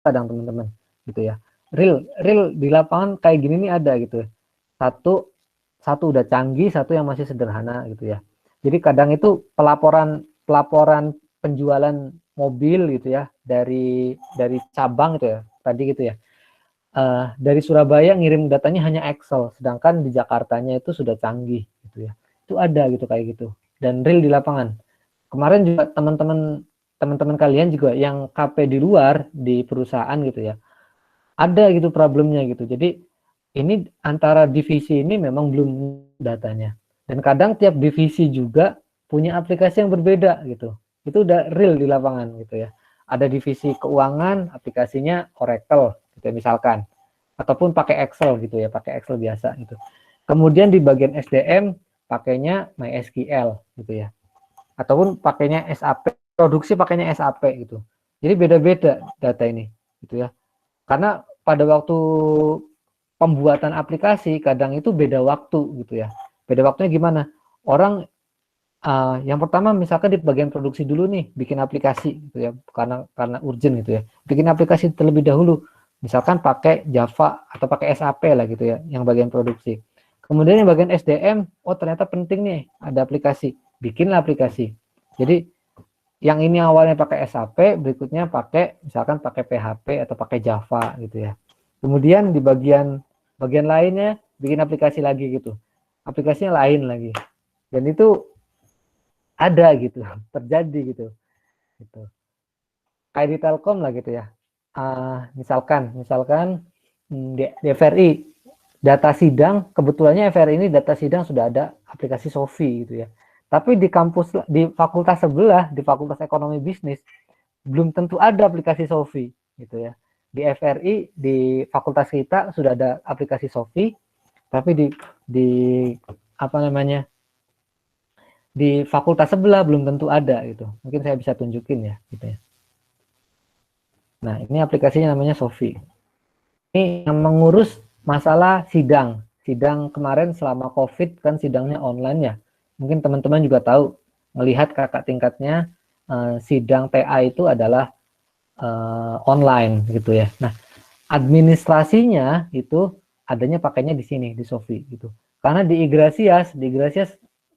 kadang teman-teman gitu ya. Real di lapangan kayak gini nih ada gitu. Satu udah canggih, satu yang masih sederhana gitu ya. Jadi kadang itu pelaporan penjualan mobil gitu ya dari cabang gitu ya tadi gitu ya. Dari Surabaya ngirim datanya hanya Excel, sedangkan di Jakartanya itu sudah canggih gitu ya. Itu ada gitu kayak gitu. Dan real di lapangan. Kemarin juga teman-teman kalian juga yang KP di luar di perusahaan gitu ya. Ada gitu problemnya gitu. Jadi ini antara divisi ini memang belum datanya. Dan kadang tiap divisi juga punya aplikasi yang berbeda gitu. Itu udah real di lapangan gitu ya. Ada divisi keuangan, aplikasinya Oracle gitu ya, misalkan. Ataupun pakai Excel gitu ya, pakai Excel biasa gitu. Kemudian di bagian SDM pakainya MySQL gitu ya. Ataupun pakainya SAP, produksi pakainya SAP gitu. Jadi beda-beda data ini gitu ya. Karena pada waktu pembuatan aplikasi kadang itu beda waktu gitu ya. Beda waktunya gimana? Orang yang pertama misalkan di bagian produksi dulu nih bikin aplikasi gitu ya, karena urgent gitu ya. Bikin aplikasi terlebih dahulu. Misalkan pakai Java atau pakai SAP lah gitu ya, yang bagian produksi. Kemudian yang bagian SDM, oh ternyata penting nih ada aplikasi, bikinlah aplikasi. Jadi yang ini awalnya pakai SAP, berikutnya misalkan pakai PHP atau pakai Java gitu ya. Kemudian di bagian lainnya bikin aplikasi lagi gitu. Aplikasinya lain lagi. Dan itu ada gitu, terjadi gitu. Gitu. Kayak di Telkom lah gitu ya. Misalkan di FRI data sidang, kebetulannya FRI ini data sidang sudah ada aplikasi Sofi gitu ya. Tapi di fakultas sebelah, di Fakultas Ekonomi Bisnis, belum tentu ada aplikasi Sofi gitu ya. Di FRI di fakultas kita sudah ada aplikasi Sofi, tapi di apa namanya di fakultas sebelah belum tentu ada gitu. Mungkin saya bisa tunjukin ya gitu ya. Nah, ini aplikasinya namanya Sofi. Ini yang mengurus masalah sidang. Sidang kemarin selama COVID kan sidangnya online ya. Mungkin teman-teman juga tahu, melihat kakak tingkatnya sidang TA itu adalah online gitu ya. Nah, administrasinya itu adanya pakainya di sini di Sofi gitu. Karena di Igrasias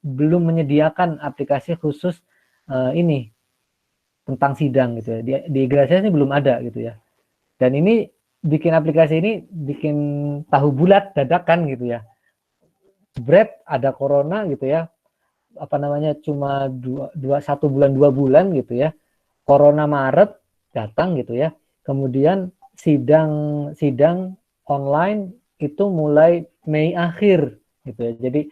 belum menyediakan aplikasi khusus ini tentang sidang gitu ya. Di Igrasias ini belum ada gitu ya. Dan ini bikin aplikasi ini bikin tahu bulat dadakan gitu ya. Jebret ada corona gitu ya. Apa namanya cuma 1 bulan 2 bulan gitu ya. Corona Maret datang gitu ya. Kemudian sidang online itu mulai Mei akhir gitu ya. Jadi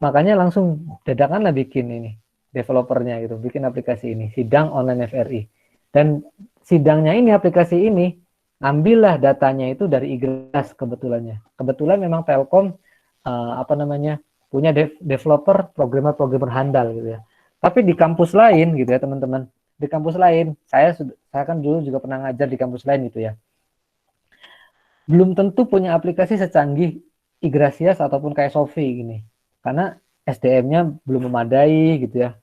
makanya langsung dadakan lah bikin ini developernya gitu, bikin aplikasi ini sidang online FRI. Dan sidangnya ini aplikasi ini ambillah datanya itu dari Igras kebetulannya. Kebetulan memang Telkom punya developer programmer handal gitu ya. Tapi di kampus lain gitu ya teman-teman, di kampus lain saya kan dulu juga pernah ngajar di kampus lain gitu ya. Belum tentu punya aplikasi secanggih Igrasias ataupun kayak Sofi gini. Karena SDM-nya belum memadai gitu ya.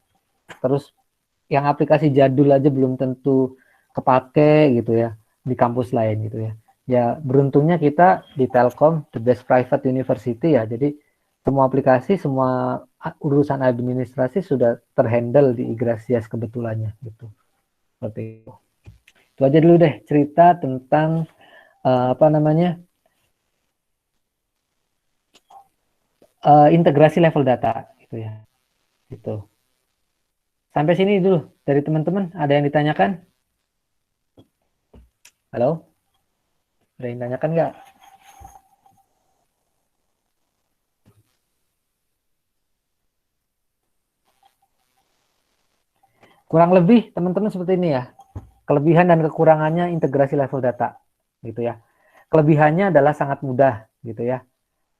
Terus yang aplikasi jadul aja belum tentu kepake gitu ya di kampus lain gitu ya. Ya beruntungnya kita di Telkom the best private university ya. Jadi semua aplikasi, semua urusan administrasi sudah terhandle di Igrasias kebetulannya gitu. Seperti itu. Itu aja dulu deh cerita tentang integrasi level data gitu ya. Gitu. Sampai sini dulu dari teman-teman, ada yang ditanyakan? Halo? Ada yang ditanyakan nggak? Kurang lebih teman-teman seperti ini ya. Kelebihan dan kekurangannya integrasi level data gitu ya. Kelebihannya adalah sangat mudah gitu ya.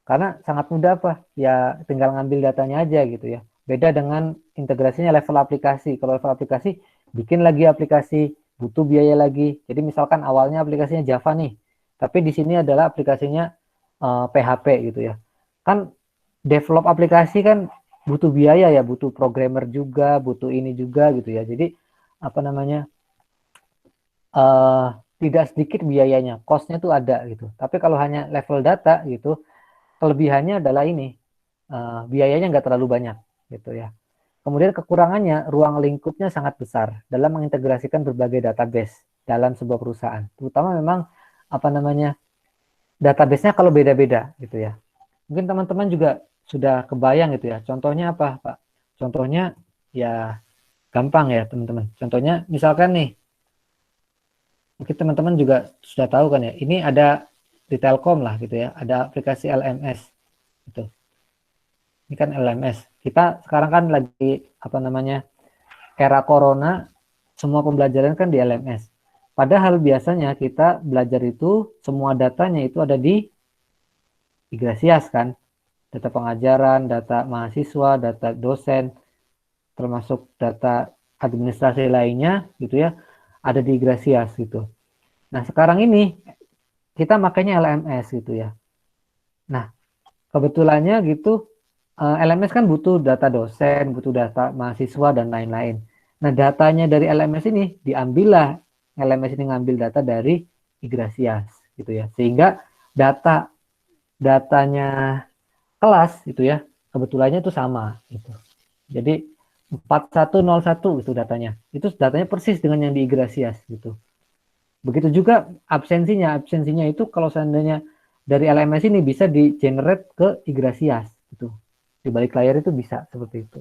Karena sangat mudah apa? Ya tinggal ngambil datanya aja gitu ya. Beda dengan integrasinya level aplikasi. Kalau level aplikasi bikin lagi aplikasi, butuh biaya lagi. Jadi misalkan awalnya aplikasinya Java nih, tapi di sini adalah aplikasinya PHP gitu ya. Kan develop aplikasi kan butuh biaya ya, butuh programmer juga, butuh ini juga gitu ya. Jadi apa namanya? tidak sedikit biayanya, cost-nya tuh ada gitu. Tapi kalau hanya level data gitu, kelebihannya adalah ini, biayanya nggak terlalu banyak gitu ya. Kemudian kekurangannya, ruang lingkupnya sangat besar dalam mengintegrasikan berbagai database dalam sebuah perusahaan. Terutama memang apa namanya, database-nya kalau beda-beda gitu ya. Mungkin teman-teman juga sudah kebayang gitu ya. Contohnya apa, Pak? Contohnya ya gampang ya, teman-teman. Contohnya misalkan nih, mungkin teman-teman juga sudah tahu kan ya, ini ada di Telkom lah gitu ya, ada aplikasi LMS gitu. Ini kan LMS. Kita sekarang kan lagi apa namanya, era corona, semua pembelajaran kan di LMS. Padahal biasanya kita belajar itu semua datanya itu ada di Igrasias kan, data pengajaran, data mahasiswa, data dosen, termasuk data administrasi lainnya gitu ya, ada di Igrasias gitu. Nah sekarang ini kita makanya LMS gitu ya. Nah kebetulannya gitu, LMS kan butuh data dosen, butuh data mahasiswa dan lain-lain. Nah datanya dari LMS ini diambillah, LMS ini ngambil data dari Igrasias gitu ya, sehingga datanya kelas itu ya kebetulannya itu sama gitu. Jadi 4101 itu datanya persis dengan yang di Igrasias gitu. Begitu juga absensinya itu kalau seandainya dari LMS ini bisa di generate ke Igrasias gitu. Di balik layar itu bisa seperti itu.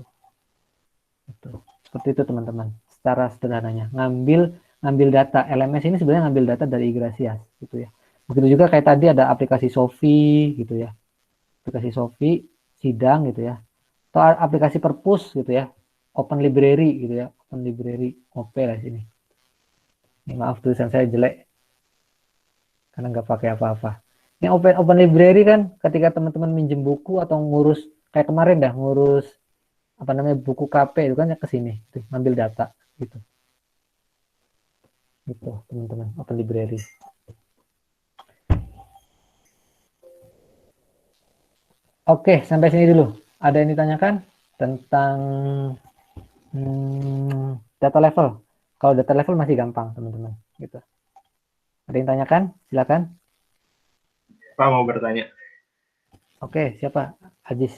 Gitu. Seperti itu teman-teman. Secara sederhananya ngambil data LMS ini sebenarnya ngambil data dari Igrasias gitu ya. Begitu juga kayak tadi ada aplikasi Sofi gitu ya. Aplikasi Sofi sidang gitu ya. Atau aplikasi Perpus gitu ya. Open Library gitu ya. Open Library OP lah sini. Ini maaf tulisan saya jelek karena nggak pakai apa-apa. Ini open library kan ketika teman-teman minjem buku atau ngurus kayak kemarin dah ngurus apa namanya buku KP itu kan ya ke sini tuh, ngambil data gitu. Gitu teman-teman, open library. Oke, sampai sini dulu. Ada yang ditanyakan tentang data level? Kalau data level masih gampang teman-teman gitu. Ada yang tanyakan? Silakan. Pak mau bertanya. Oke, siapa? Ajis.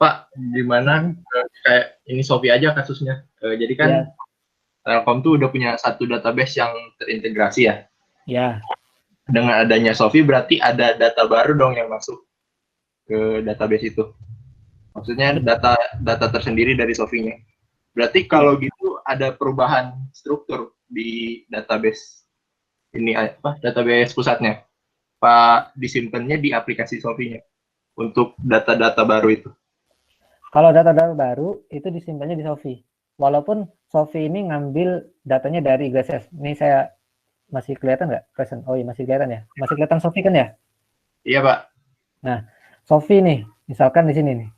Pak, gimana kayak ini Shopee aja kasusnya. Jadi kan Ya. Telkom tuh udah punya satu database yang terintegrasi ya. Ya. Dengan adanya Shopee berarti ada data baru dong yang masuk ke database itu. Maksudnya data tersendiri dari Shopee-nya. Berarti kalau gitu ada perubahan struktur di database ini apa? Database pusatnya. Pak disimpannya di aplikasi Shopee-nya untuk data-data baru itu. Kalau data-data baru itu disimpannya di Sofi. Walaupun Sofi ini ngambil datanya dari Iglesias. Ini saya masih kelihatan nggak? Present. Oh iya masih kelihatan ya. Masih kelihatan Sofi kan ya? Iya Pak. Nah, Sofi nih, misalkan di sini nih.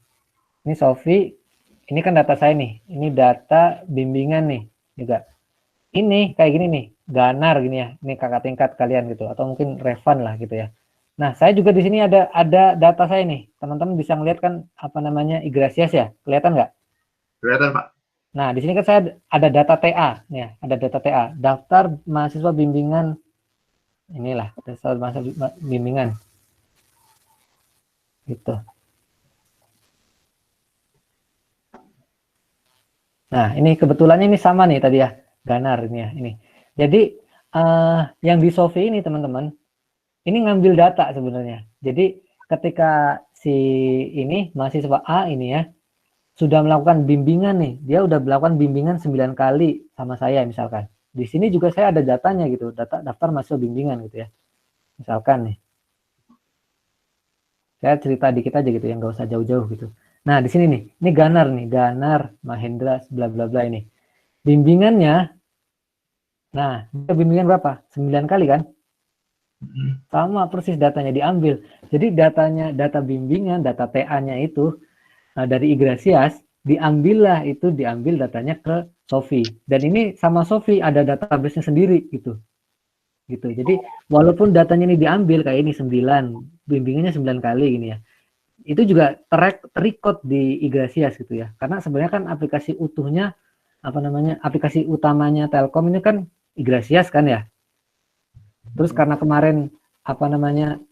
Ini Sofi, ini kan data saya nih. Ini data bimbingan nih juga. Ini kayak gini nih, Ganar gini ya. Ini kakak tingkat kalian gitu, atau mungkin Revan lah gitu ya. Nah, saya juga di sini ada data saya nih. Teman-teman bisa melihat kan apa namanya Igrasias ya? Kelihatan nggak? Kelihatan Pak. Nah, di sini kan saya ada data TA, ya, ada data TA, daftar mahasiswa bimbingan. Inilah daftar mahasiswa bimbingan. Gitu. Nah, ini kebetulannya ini sama nih tadi ya, Ganar ini ya, ini. Jadi yang di Sofi ini teman-teman, ini ngambil data sebenarnya. Jadi ketika si ini mahasiswa A ini ya sudah melakukan bimbingan nih, dia udah melakukan bimbingan 9 kali sama saya misalkan. Di sini juga saya ada datanya gitu, data daftar mahasiswa bimbingan gitu ya. Misalkan nih. Saya cerita dikit aja gitu ya, nggak usah jauh-jauh gitu. Nah, di sini nih, ini Ganar, Mahendra, bla bla bla ini. Bimbingannya, nah, bimbingan berapa? 9 kali kan? Sama persis datanya diambil. Jadi data bimbingan, data TA-nya itu dari Igrasias, diambil datanya ke Sofi. Dan ini sama Sofi ada database-nya sendiri gitu. Jadi walaupun datanya ini diambil kayak ini 9, bimbingannya 9 kali gini ya. Itu juga terrecord di Igrasias gitu ya. Karena sebenarnya kan aplikasi utuhnya aplikasi utamanya Telkom ini kan Iglesias kan ya. Terus karena kemarin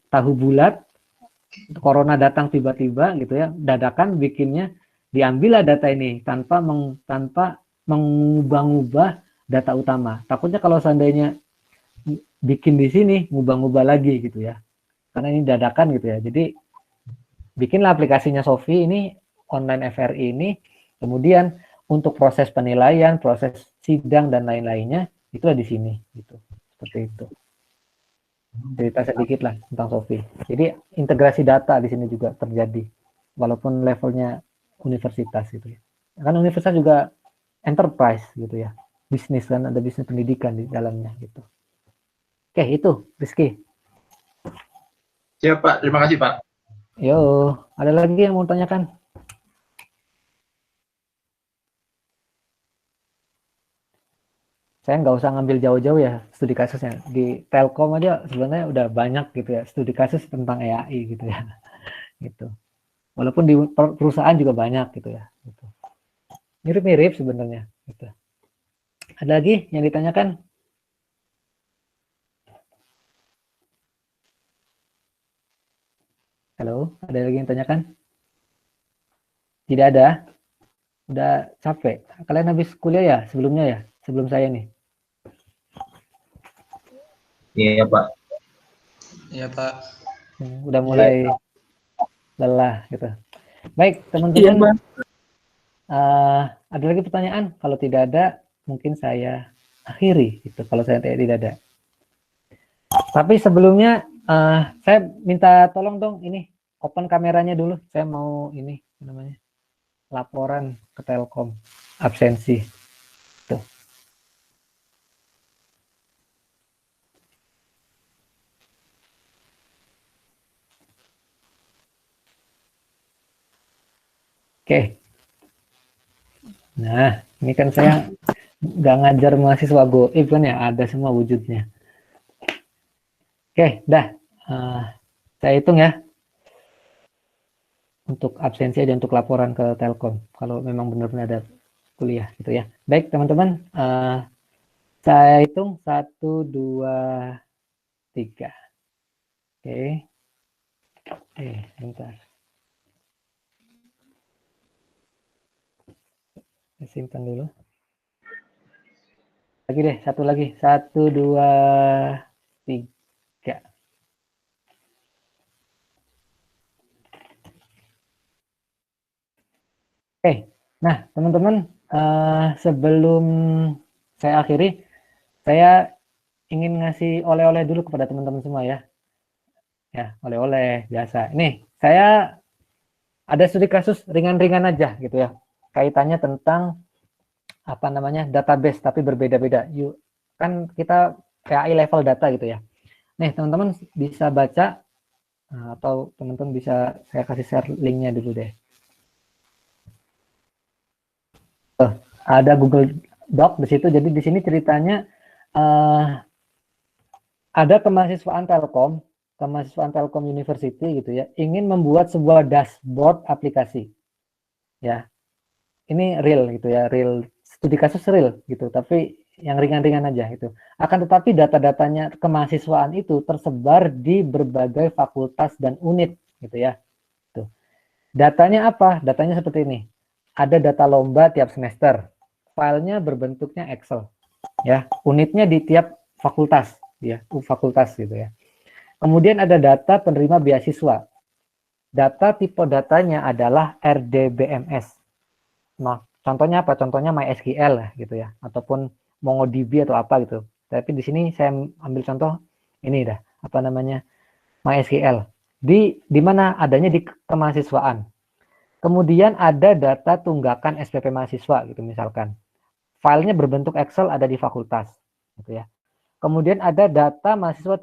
tahu bulat, corona datang tiba-tiba gitu ya, dadakan bikinnya diambillah data ini tanpa mengubah-ubah data utama. Takutnya kalau seandainya bikin di sini ngubah-ngubah lagi gitu ya. Karena ini dadakan gitu ya. Jadi bikinlah aplikasinya Sofi ini, online FRI ini, kemudian untuk proses penilaian, proses sidang dan lain-lainnya itulah di sini gitu. Seperti itu. Cerita sedikit lah tentang Sofi. Jadi integrasi data di sini juga terjadi walaupun levelnya universitas gitu ya. Kan universitas juga enterprise gitu ya. Bisnis kan, ada bisnis pendidikan di dalamnya gitu. Oke, itu Rizky. Siap, Pak. Terima kasih, Pak. Yo, ada lagi yang mau tanyakan? Saya nggak usah ngambil jauh-jauh ya studi kasusnya. Di Telkom aja sebenarnya udah banyak gitu ya studi kasus tentang AI gitu ya. Gitu. Walaupun di perusahaan juga banyak gitu ya. Gitu. Mirip-mirip sebenarnya. Gitu. Ada lagi yang ditanyakan? Halo, ada lagi yang tanyakan? Tidak ada? Udah capek? Kalian habis kuliah ya sebelumnya ya? Sebelum saya nih? Iya, Pak. Iya, Pak. Udah mulai lelah gitu. Baik, Iya, teman-teman. Bang. Ada lagi pertanyaan? Kalau tidak ada, mungkin saya akhiri gitu. Kalau saya tidak ada. Tapi sebelumnya, saya minta tolong dong ini open kameranya dulu. Saya mau ini namanya laporan ke Telkom absensi. Tuh. Oke. Nah, ini kan saya nggak ngajar mahasiswa goib kan ya, ada semua wujudnya. Oke, dah. Saya hitung ya. Untuk absensi aja, untuk laporan ke Telkom. Kalau memang benar-benar ada kuliah gitu ya. Baik, teman-teman. Saya hitung 1, 2, 3. Oke. Bentar. Saya simpan dulu. Lagi deh, satu lagi. 1, 2, 3. Oke, nah teman-teman, sebelum saya akhiri, saya ingin ngasih oleh-oleh dulu kepada teman-teman semua ya. Ya, oleh-oleh biasa. Ini saya ada studi kasus ringan-ringan aja gitu ya. Kaitannya tentang database tapi berbeda-beda. Yuk, kan kita PAI level data gitu ya. Nih, teman-teman bisa baca atau teman-teman bisa saya kasih share linknya dulu deh. Ada Google Doc di situ. Jadi di sini ceritanya ada kemahasiswaan Telkom University gitu ya, ingin membuat sebuah dashboard aplikasi. Ya. Ini real gitu ya, real studi kasus real gitu, tapi yang ringan-ringan aja gitu. Akan tetapi data-datanya kemahasiswaan itu tersebar di berbagai fakultas dan unit gitu ya. Tuh. Datanya apa? Datanya seperti ini. Ada data lomba tiap semester. Filenya berbentuknya Excel. Ya, unitnya di tiap fakultas ya, fakultas gitu ya. Kemudian ada data penerima beasiswa. Data tipe datanya adalah RDBMS. Nah, contohnya apa? Contohnya MySQL gitu ya, ataupun MongoDB atau apa gitu. Tapi di sini saya ambil contoh ini dah, MySQL. Di mana adanya di kemahasiswaan. Kemudian ada data tunggakan SPP mahasiswa gitu misalkan. Filenya berbentuk Excel ada di fakultas gitu ya. Kemudian ada data mahasiswa